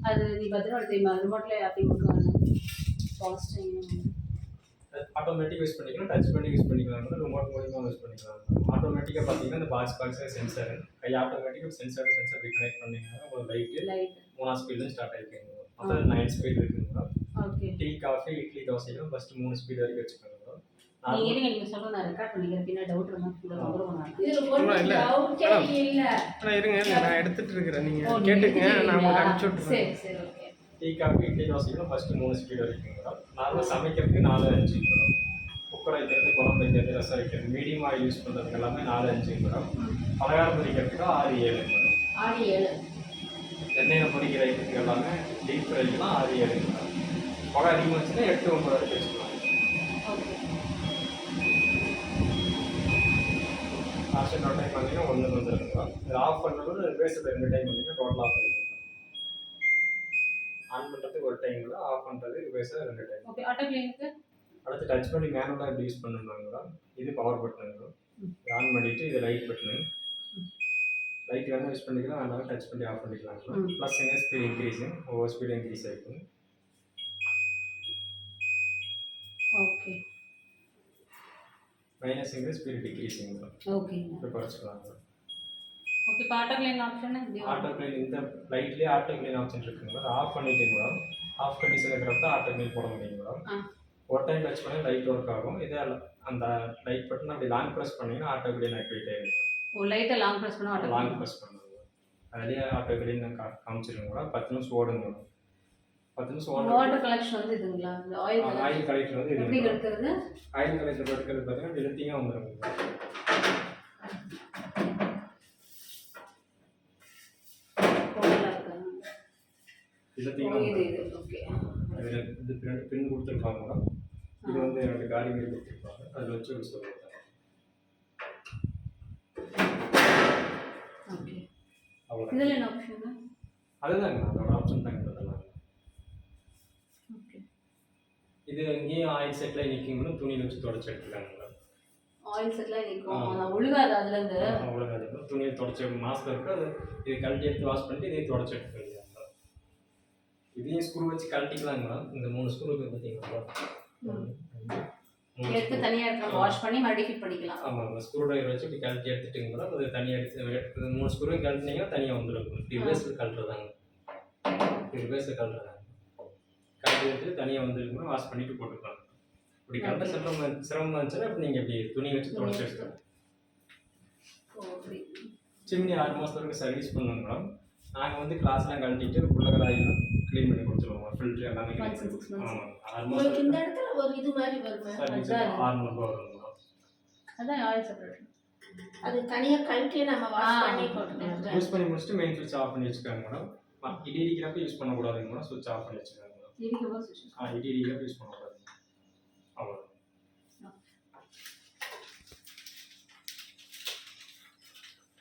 அது நீ பத்திரம் தெரியுமா ரிமோட்ல அப்படி கொடுக்கலாம் பாஸ்ட் ஆட்டோமேட்டிக் யூஸ் பண்ணிக்கலாம், டச் பண்ணி யூஸ் பண்ணிக்கலாம், ரிமோட் மூலியமா யூஸ் பண்ணிக்கலாம். ஆட்டோமேட்டிக்கா பார்த்தீங்கன்னா இந்த பாக்ஸே சென்சார் கை ஆட்டோமேட்டிக்காக சென்சார் இப்படி கனெக்ட் பண்ணீங்கன்னா உங்களுக்கு லைட் 3 ஸ்பீட்ல ஸ்டார்ட் ஆகிருக்குங்க. அப்புறம் 9 ஸ்பீட் இருக்குங்க. ஓகே. டீ காஃபி இட்லி தோசைகளும் ஃபர்ஸ்ட் 3 ஸ்பீட் வரைக்கும் வச்சுக்கோங்க. நீங்க சொல்ல நான் ரெக்கார்ட் பண்ணிக்கிறேன். பின்ன டவுட் இருந்தா கூட வந்துருவாங்க. இல்ல நான் இருங்க நான் எடுத்துட்டு இருக்கேன். நீங்க கேட்டுங்க நான் உங்களுக்கு அனுப்பிச்சு விட்டுறேன். சரி ஓகே. டீ காஃபி இட்லி தோசைகளும் ஃபர்ஸ்ட் 3 ஸ்பீட் வரைக்கும். நார்மலா சமைக்கிறதுக்கு 4-5 குக்கர் வைக்கிறது, குழம்பு வைக்கிறது, ரசம் வைக்கிறது, மீடியம் ஆயில் யூஸ் பண்ணுறதுக்கு எல்லாமே 4-5 மேடம். பலகாரம் பொரிக்கிறதுக்கு 6-7 மேடம். 6-7. எண்ணெயில் பொரிக்கிற ஐட்டத்துக்கு எல்லாமே டீப் ஃப்ரைலாம் 6-7 மேடம். புகை அதிகமாக வச்சுன்னா 8-9 வரைக்கும் வச்சுக்கலாம். லாஸ்ட் இன்னொரு டைம் பார்த்தீங்கன்னா 1 வந்துருக்குங்களா. இது ஆஃப் பண்ணுறது ரிவர்ஸில் 2 டைம் வந்தீங்கன்னா டோட்டல் ஆஃப் ஆகிடும். ஆன் பண்ணுறதுக்கு ஒரு டைம் கூட, ஆஃப் பண்ணுறது ரிவர்ஸில் 2 டைம். ஓகே. ஆட்டோ கிளீனுக்கு அடுத்து டச் பண்ணி மேனுவலாக எப்படி யூஸ் பண்ணணுங்களா. இது பவர் பட்டனுங்களா. ஆன் பண்ணிவிட்டு இது லைட் பட்டனு. லைட் வேணால் யூஸ் பண்ணிக்கலாம், வேணாலும் டச் பண்ணி ஆஃப் பண்ணிக்கலாம். ப்ளஸ்ங்க ஸ்பீட் இன்க்ரீஸிங், ஒவ்வொரு ஸ்பீடு இன்க்ரீஸ் ஆகிருக்கும். ஓகே. மைனஸ்ங்க ஸ்பீட் டிக்ரீஸிங். ஓகே. இப்போ குறைச்சிக்கலாம். ஓகே. இப்போ auto clean option auto clean இந்த லைட்லேயே ஆட்டோ கிளீன் ஆப்ஷன் இருக்குங்களா. ஆஃப் பண்ணிட்டீங்களா, ஆஃப் கண்டிஷன் இருக்கிறப்ப ஆட்டோ கிளீன் போட முடியுங்களா. ஒரு டைம் டச் பண்ணி லைட் ஒர்க் ஆகும். இதே அந்த லைட் பட்டன் அப்படி லாங் ப்ரெஸ் பண்ணிங்கன்னா ஆட்டோ கிளீன் ஆக்டிவேட் ஆகிடும். ஒரு லைட்டை லாங் ப்ரெஸ் பண்ணால் ஆட்டோ லாங் ப்ரெஸ் பண்ணுங்க. அதுலேயே ஆட்டோ கிளீன் காமிச்சிருங்களா. 10 நிமிஷம் ஓடுங்க. 10 நிமிஷம் ஓடும். வாட்டர் கலெக்ஷன் வந்து இதுங்களா. இந்த ஆயில் கலெக்டர் வந்து எப்படி எடுக்கிறது. ஆயில் கலெக்டர் எடுக்கிறது பார்த்தீங்கன்னா இழுத்தீங்க வந்துடுங்க. இழுத்தீங்க ஓகே. இது பின் கொடுத்துருக்காங்க. இது வந்து 2 காரியங்கள் கொடுத்துருக்காங்க. அதில் வச்சு ஒரு சொல்லுவாங்க. ஓகே. இதில் என்ன ஆப்ஷன்? அதுதாங்க அதோட ஆப்ஷன் தாங்க அதெல்லாம். ஓகே. இது இங்கேயும் ஆயில் செட்டில் நிற்கிங்கன்னு துணியில் வச்சு தொடச்சி எடுத்துக்காங்க. ஆயில் செட்டில் நிற்கும், ஆனால் ஒழுகாது. அதுலேருந்து ஒழுகாது. துணியை தொடச்சி மாஸ்க் இருக்குது. அது இது கழட்டி எடுத்து வாஷ் பண்ணிட்டு இதையும் தொடச்சி எடுத்துக்கோங்க. இதையும் ஸ்க்ரூ வச்சு கழட்டிக்கலாங்களா. இந்த 3 ஸ்க்ரூ இருக்குது பார்த்தீங்களா. எடுத்து தனியாக எடுத்து வாஷ் பண்ணி மறுபடியும் ஃபிட் பண்ணிக்கலாம். ஆமாங்க. ஸ்க்ரூ டிரைவர் வச்சு இப்படி கழட்டி எடுத்துட்டிங்களா. அது தனியாக எடுத்து 3 ஸ்க்ரூ கழட்டினீங்கன்னா தனியாக வந்துடும். ரிவர்ஸில் கழட்டுறதாங்க. ரிவர்ஸில் கழட்டுறதாங்க. கழட்டி எடுத்துட்டு தனியாக வந்துருக்குன்னா வாஷ் பண்ணிட்டு போட்டுக்கலாம். இப்படி கழட்ட சிரமமாக இருந்துச்சுன்னா இப்போ நீங்கள் இப்படி துணி வச்சு தொடச்சி எடுத்துக்கலாம். சிம்னி 6 மாதம் வரைக்கும் சர்வீஸ் பண்ணுங்களா. நாங்கள் வந்து கிளாஸ்லாம் கழட்டிட்டு உள்ளகராயெல்லாம் க்ளீன் பண்ணி கொடுத்துருவோம். ஃபில்ட்ரு எல்லாமே க்ளீன் பண்ணி. ஆமாம். 6 மாதம் இந்த இடத்துல ஒரு இது மாதிரி வருமா. சர்வீஸ் 600 ரூபா வருங்களா. அதான் ஆயில் செப்பரேஷன். அது தனியாக கழட்டி நம்ம வாஷ் பண்ணி போட்டுக்கலாம். யூஸ் பண்ணி முடிச்சுட்டு மெயின் சுவிட்ச் ஆஃப் பண்ணி வச்சுக்காங்க மேடம். இடி இடிக்கிறப்ப யூஸ் பண்ணக்கூடாதுங்க மேடம். சுவிட்ச் ஆஃப் பண்ணி வச்சுக்காங்க மேடம். இடிக்கிறப்ப இடி இடிக்கிறப்ப யூஸ் பண்ணக்கூடாது.